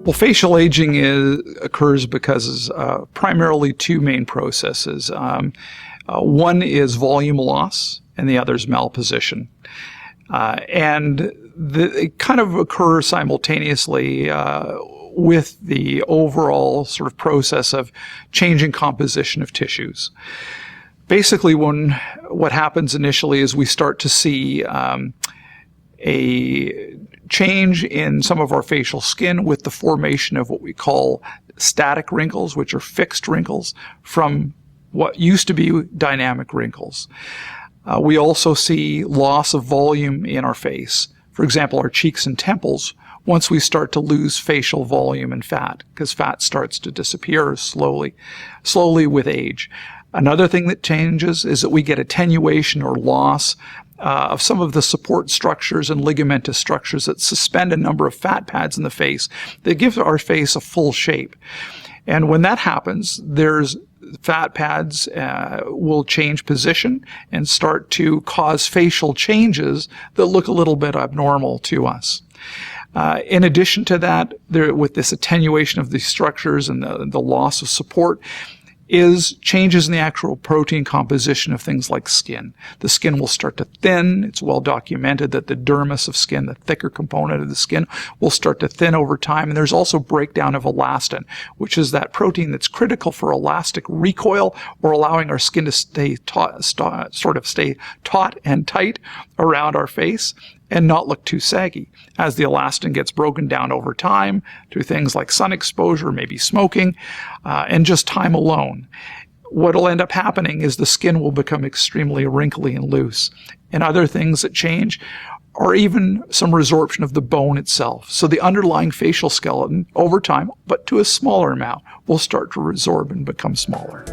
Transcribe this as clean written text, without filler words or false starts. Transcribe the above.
Well, facial aging occurs because primarily two main processes. One is volume loss, and the other is malposition. They kind of occur simultaneously with the overall sort of process of changing composition of tissues. Basically, what happens initially is we start to see a change in some of our facial skin with the formation of what we call static wrinkles, which are fixed wrinkles, from what used to be dynamic wrinkles. We also see loss of volume in our face. For example, our cheeks and temples, once we start to lose facial volume and fat, because fat starts to disappear slowly with age. Another thing that changes is that we get attenuation or loss of some of the support structures and ligamentous structures that suspend a number of fat pads in the face that give our face a full shape. And when that happens, there's fat pads will change position and start to cause facial changes that look a little bit abnormal to us. In addition to that, with this attenuation of these structures and the loss of support, is changes in the actual protein composition of things like skin. The skin will start to thin. It's well documented that the dermis of skin, the thicker component of the skin, will start to thin over time. And there's also breakdown of elastin, which is that protein that's critical for elastic recoil or allowing our skin to stay taut and tight around our face and not look too saggy. As the elastin gets broken down over time through things like sun exposure, maybe smoking, and just time alone, what will end up happening is the skin will become extremely wrinkly and loose. And other things that change are even some resorption of the bone itself. So the underlying facial skeleton over time, but to a smaller amount, will start to resorb and become smaller.